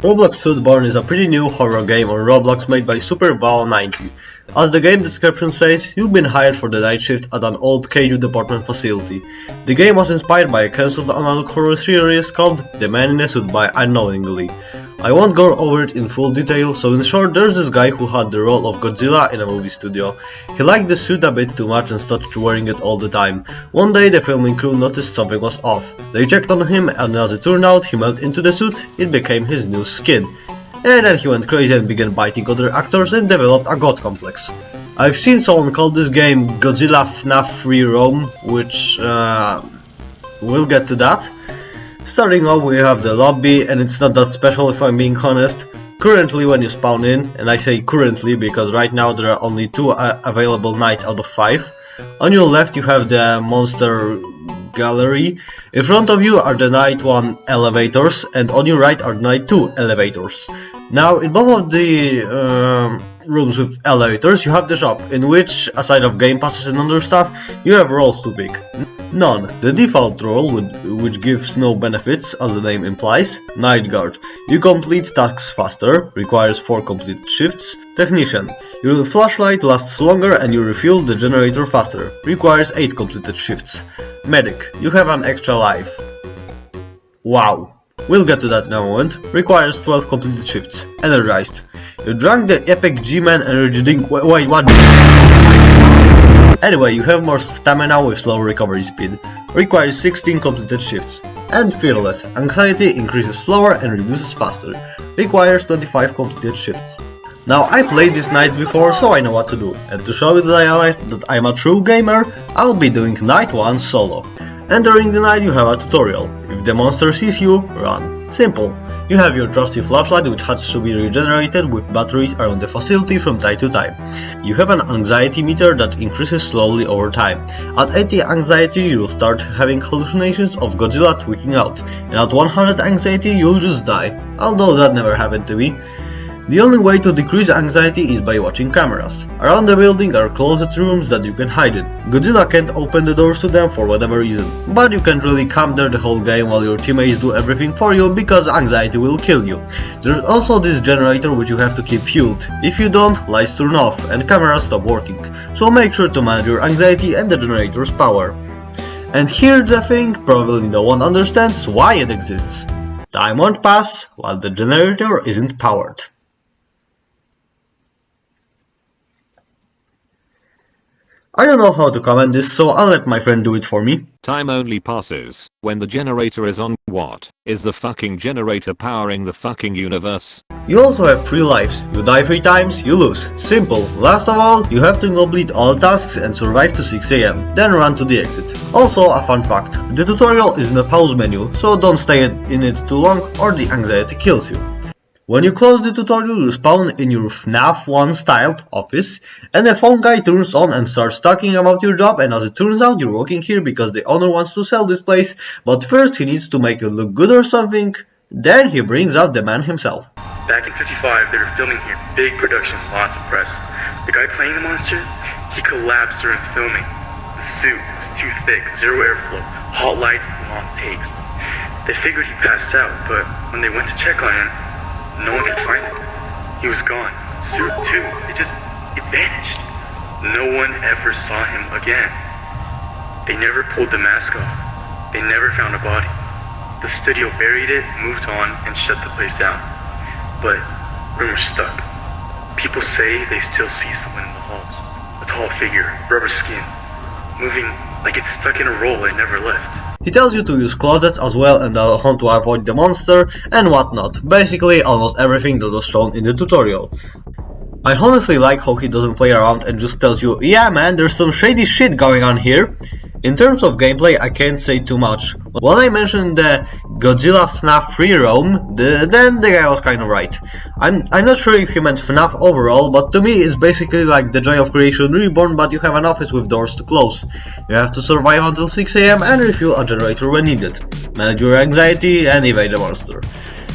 Roblox Suitborn is a pretty new horror game on Roblox made by Super90. As the game description says, you've been hired for the night shift at an old KU department facility. The game was inspired by a cancelled analog horror series called The Man in a Suit by Unknowingly. I won't go over it in full detail, so in short, there's this guy who had the role of Godzilla in a movie studio. He liked the suit a bit too much and started wearing it all the time. One day the filming crew noticed something was off. They checked on him, and as it turned out, he melted into the suit. It became his new skin. And then he went crazy and began biting other actors and developed a god complex. I've seen someone call this game Godzilla FNAF Free Roam, which we'll get to that. Starting off, we have the lobby, and it's not that special if I'm being honest. Currently, when you spawn in, and I say currently because right now there are only 2 available nights out of 5. On your left you have the monster gallery. In front of you are the night 1 elevators, and on your right are night 2 elevators. Now, in both of the rooms with elevators, you have the shop, in which, aside of game passes and other stuff, you have roles to pick. None. The default role, which gives no benefits, as the name implies. Night Guard. You complete tasks faster, requires 4 completed shifts. Technician. Your flashlight lasts longer and you refuel the generator faster, requires 8 completed shifts. Medic. You have an extra life. Wow. We'll get to that in a moment. Requires 12 completed shifts. Energized. You drank the epic G-Man energy drink. Wait, what? Anyway, you have more stamina with slow recovery speed. Requires 16 completed shifts. And Fearless. Anxiety increases slower and reduces faster. Requires 25 completed shifts. Now, I played these nights before, so I know what to do. And to show you that I'm a true gamer, I'll be doing night 1 solo. Entering the night, you have a tutorial. If the monster sees you, run. Simple. You have your trusty flashlight, which has to be regenerated with batteries around the facility from time to time. You have an anxiety meter that increases slowly over time. At 80 anxiety, you'll start having hallucinations of Godzilla tweaking out, and at 100 anxiety, you'll just die, although that never happened to me. The only way to decrease anxiety is by watching cameras. Around the building are closet rooms that you can hide in. Godzilla can't open the doors to them for whatever reason, but you can't really camp there the whole game while your teammates do everything for you because anxiety will kill you. There's also this generator which you have to keep fueled. If you don't, lights turn off and cameras stop working, so make sure to manage your anxiety and the generator's power. And here's the thing, probably no one understands why it exists. Time won't pass while the generator isn't powered. I don't know how to comment this, so I'll let my friend do it for me. Time only passes when the generator is on. What is the fucking generator powering the fucking universe? You also have 3 lives. You die 3 times, you lose. Simple. Last of all, you have to complete all tasks and survive to 6 AM, then run to the exit. Also, a fun fact. The tutorial is in the pause menu, so don't stay in it too long or the anxiety kills you. When you close the tutorial, you spawn in your FNAF 1 styled office, and the phone guy turns on and starts talking about your job, and as it turns out, you're working here because the owner wants to sell this place, but first he needs to make it look good or something. Then he brings out the man himself. Back in 55, they were filming here, big production, lots of press. The guy playing the monster, he collapsed during filming. The suit was too thick, 0 airflow, hot lights, long takes. They figured he passed out, but when they went to check on him, no one could find him. He was gone. Suit too. It vanished. No one ever saw him again. They never pulled the mask off. They never found a body. The studio buried it, moved on, and shut the place down. But rumors stuck. People say they still see someone in the halls. A tall figure, rubber skin, moving like it's stuck in a roll and never left. He tells you to use closets as well and how to avoid the monster and whatnot, basically almost everything that was shown in the tutorial. I honestly like how he doesn't play around and just tells you, yeah man, there's some shady shit going on here. In terms of gameplay, I can't say too much. When I mentioned the Godzilla FNAF Free Roam, then the guy was kind of right. I'm not sure if he meant FNAF overall, but to me it's basically like the Joy of Creation Reborn, but you have an office with doors to close. You have to survive until 6 AM and refuel a generator when needed, manage your anxiety and evade the monster.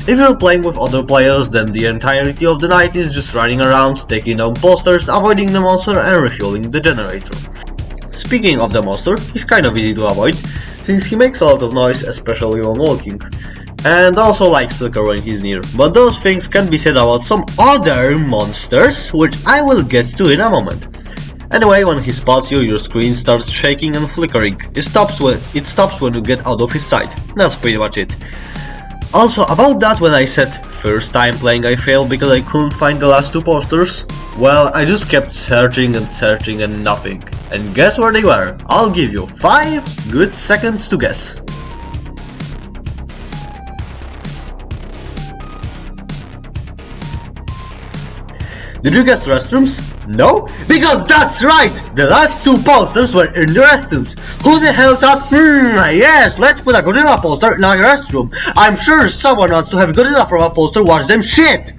If you're playing with other players, then the entirety of the night is just running around, taking down posters, avoiding the monster and refueling the generator. Speaking of the monster, he's kind of easy to avoid, since he makes a lot of noise, especially when walking. and also likes Flicker when he's near. But those things can be said about some other monsters, which I will get to in a moment. Anyway, when he spots you, your screen starts shaking and flickering. It stops when you get out of his sight. That's pretty much it. Also, about that, when I said first time playing I failed because I couldn't find the last two posters, well, I just kept searching and nothing. And guess where they were? I'll give you 5 good seconds to guess. Did you guess restrooms? No? Because that's right! The last 2 posters were in the restrooms. Who the hell thought, yes, let's put a Godzilla poster in our restroom. I'm sure someone wants to have Godzilla from a poster watch them shit!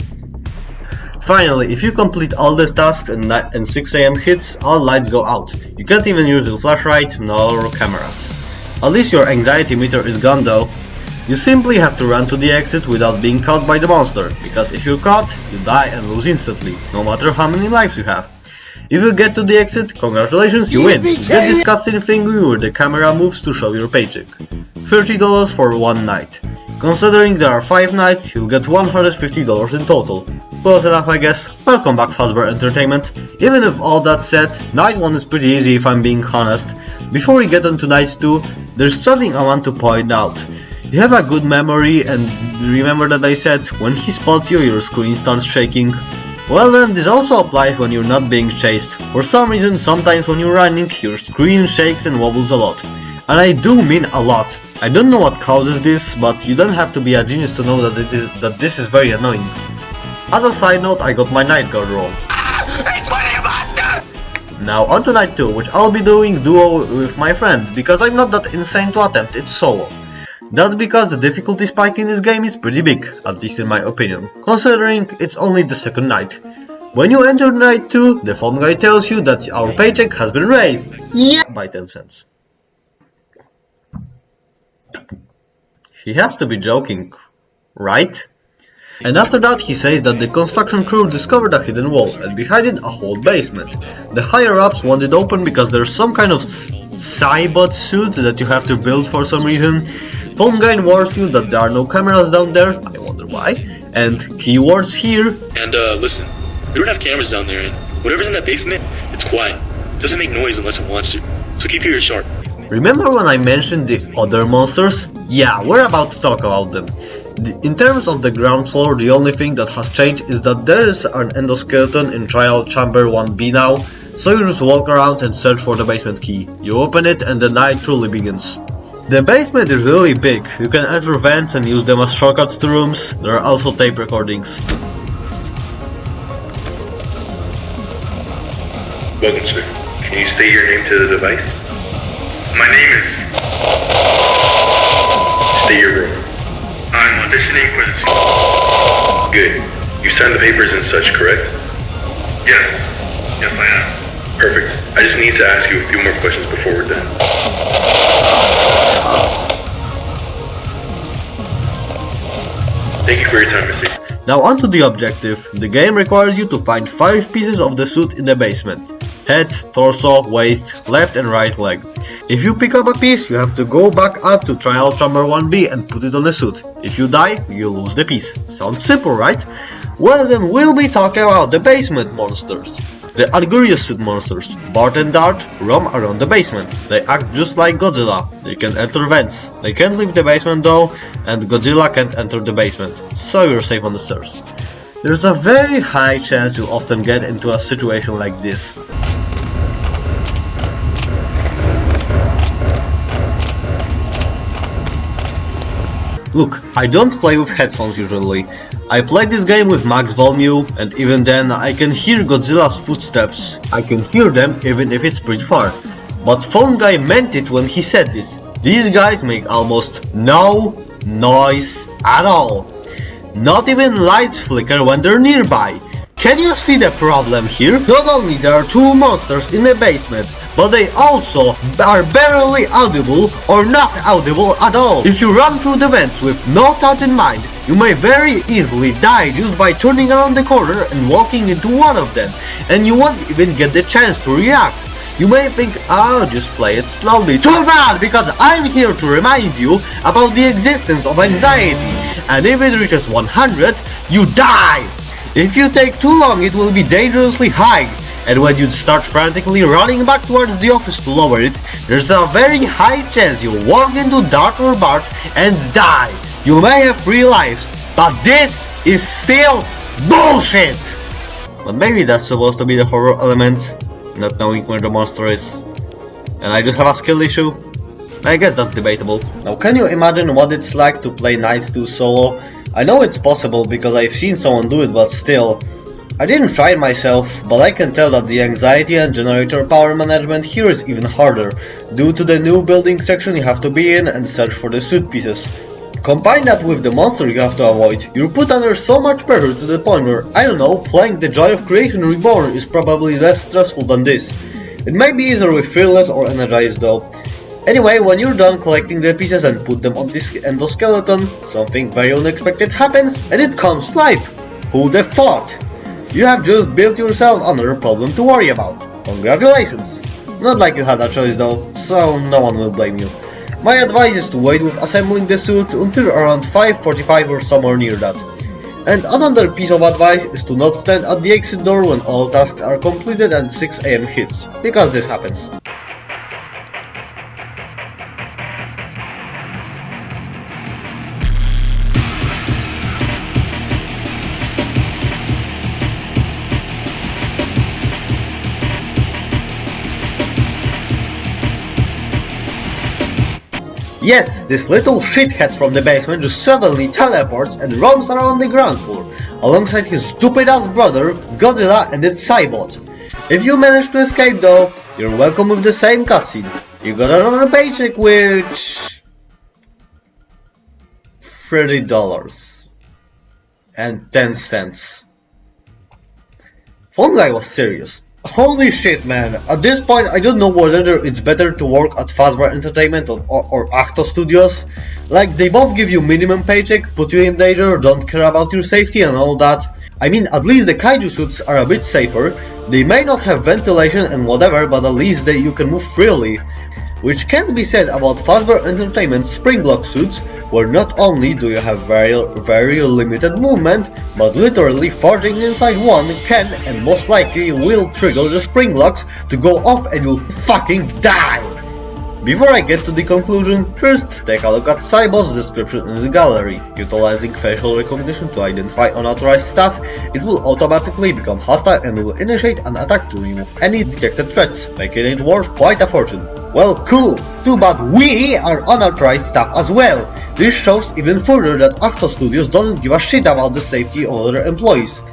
Finally, if you complete all the tasks and 6 AM hits, all lights go out. You can't even use your flashlight nor cameras. At least your anxiety meter is gone though. You simply have to run to the exit without being caught by the monster, because if you're caught, you die and lose instantly, no matter how many lives you have. If you get to the exit, congratulations, you win! You get this cutscene thing where the camera moves to show your paycheck. $30 for 1 night. Considering there are 5 nights, you'll get $150 in total. Close enough, I guess. Welcome back, Fazbear Entertainment. Even with all that said, night 1 is pretty easy if I'm being honest. Before we get on to night 2, there's something I want to point out. You have a good memory, and remember that I said, when he spots you, your screen starts shaking? Well then, this also applies when you're not being chased. For some reason, sometimes when you're running, your screen shakes and wobbles a lot. And I do mean a lot. I don't know what causes this, but you don't have to be a genius to know that this is very annoying. As a side note, I got my night guard roll. Now on to night 2, which I'll be doing duo with my friend, because I'm not that insane to attempt it solo. That's because the difficulty spike in this game is pretty big, at least in my opinion, considering it's only the second night. When you enter night 2, the phone guy tells you that our paycheck has been raised by 10 cents. He has to be joking, right? And after that he says that the construction crew discovered a hidden wall and behind it a whole basement. The higher ups want it open because there's some kind of cybot suit that you have to build for some reason. Phone guy warns you that there are no cameras down there, I wonder why, and keywords here. And listen, we don't have cameras down there, and whatever's in that basement, it's quiet. It doesn't make noise unless it wants to, so keep your ears sharp. Remember when I mentioned the other monsters? Yeah, we're about to talk about them. In terms of the ground floor, the only thing that has changed is that there is an endoskeleton in trial chamber 1B now, so you just walk around and search for the basement key. You open it and the night truly begins. The basement is really big. You can enter vents and use them as shortcuts to rooms. There are also tape recordings. Welcome, sir. Can you state your name to the device? My name is... State your role. I'm auditioning for the suit. Good. You signed the papers and such, correct? Yes. Yes, I am. Perfect. I just need to ask you a few more questions before we're done. Thank you for your time, Mr. Now onto the objective. The game requires you to find 5 pieces of the suit in the basement. Head, torso, waist, left and right leg. If you pick up a piece, you have to go back up to trial chamber 1B and put it on the suit. If you die, you lose the piece. Sounds simple, right? Well then, we'll be talking about the basement monsters. The Aggerssion suit monsters, Bart and Dart, roam around the basement. They act just like Godzilla. They can enter vents. They can't leave the basement though, and Godzilla can't enter the basement, so you're safe on the stairs. There's a very high chance you'll often get into a situation like this. Look, I don't play with headphones usually. I play this game with max volume, and even then I can hear Godzilla's footsteps. I can hear them even if it's pretty far. But phone guy meant it when he said this. These guys make almost no noise at all. Not even lights flicker when they're nearby. Can you see the problem here? Not only there are 2 monsters in the basement, but they also are barely audible or not audible at all. If you run through the vents with no thought in mind, you may very easily die just by turning around the corner and walking into one of them, and you won't even get the chance to react. You may think I'll just play it slowly. Too bad, because I'm here to remind you about the existence of anxiety, and if it reaches 100, you die! If you take too long, it will be dangerously high, and when you start frantically running back towards the office to lower it, there's a very high chance you'll walk into Dart or Bart and die. You may have 3 lives, but this is still bullshit! But maybe that's supposed to be the horror element, not knowing where the monster is. And I just have a skill issue? I guess that's debatable. Now, can you imagine what it's like to play Nights 2 solo? I know it's possible because I've seen someone do it, but still. I didn't try it myself, but I can tell that the anxiety and generator power management here is even harder, due to the new building section you have to be in and search for the suit pieces. Combine that with the monster you have to avoid, you're put under so much pressure to the point where, I don't know, playing the Joy of Creation Reborn is probably less stressful than this. It might be easier with Fearless or Energized though. Anyway, when you're done collecting the pieces and put them on this endoskeleton, something very unexpected happens and it comes to life. Who'd have thought? You have just built yourself another problem to worry about. Congratulations! Not like you had a choice though, so no one will blame you. My advice is to wait with assembling the suit until around 5:45 or somewhere near that. And another piece of advice is to not stand at the exit door when all tasks are completed and 6 AM hits, because this happens. Yes, this little shithead from the basement just suddenly teleports and roams around the ground floor, alongside his stupid-ass brother, Godzilla and its Cybot. If you manage to escape though, you're welcome with the same cutscene. You got another paycheck, which... $30.10. Phone guy was serious. Holy shit, man, at this point I don't know whether it's better to work at Fazbear Entertainment or Acto Studios. Like, they both give you minimum paycheck, put you in danger, don't care about your safety and all that. I mean, at least the kaiju suits are a bit safer. They may not have ventilation and whatever, but at least you can move freely. Which can't be said about Fazbear Entertainment's Springlock suits, where not only do you have very limited movement, but literally forging inside one can and most likely will trigger the Springlocks to go off and you'll fucking die! Before I get to the conclusion, first take a look at Cybot's description in the gallery. Utilizing facial recognition to identify unauthorized stuff, it will automatically become hostile and will initiate an attack to remove any detected threats, making it worth quite a fortune. Well, cool! Too bad we are unauthorized stuff as well! This shows even further that Acto Studios doesn't give a shit about the safety of their employees.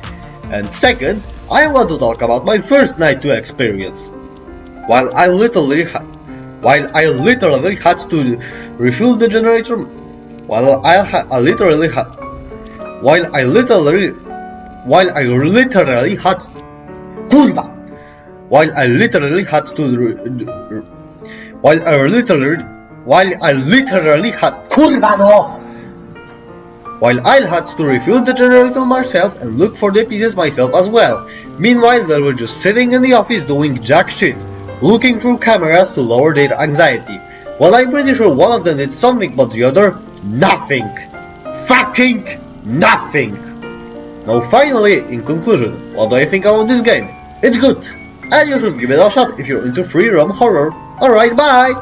And second, I want to talk about my first Night 2 experience. While I literally had to refuel the generator, while I literally had to refuel the generator myself and look for the pieces myself as well. Meanwhile, they were just sitting in the office doing jack shit, looking through cameras to lower their anxiety. Well, I'm pretty sure one of them did something, but the other, nothing. Fucking nothing. Now finally, in conclusion, what do I think about this game? It's good, and you should give it a shot if you're into free roam horror. Alright, bye!